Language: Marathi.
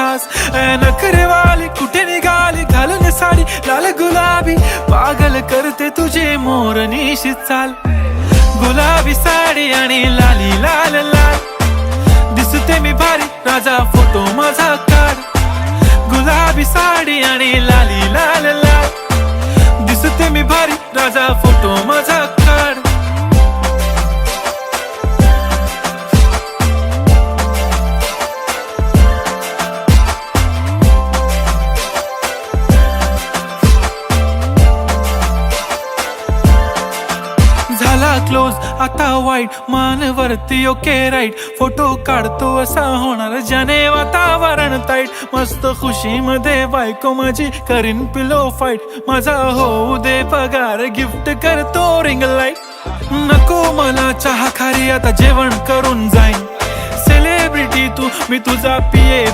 खास. नखरेवाली कुठे निघाली घालून साडी लाल गुलाबी, पागल करते तुझे मोरनीशी चाल. गुलाबी साडी आणि लाली लाल लाल, दिसते मी भारी राजा फोटो माझा काढ. गुलाबी साडी आणि लाली लाल लाल, दिसते मी भारी राजा फोटो माझा काढ. झाला क्लोज आता वाईट, मानवरती ओके राईट. फोटो काढतो असा होणार ज्याने वातावरण ताईट. मस्त खुशी मध्ये बायको माझी करीन पिलो फाईट. माझा होऊ दे पगार गिफ्ट करतो रिंग लाईट. नको मला चहा खारी आता जेवण करून जाईन. सेलिब्रिटी तू मी तुझा पिये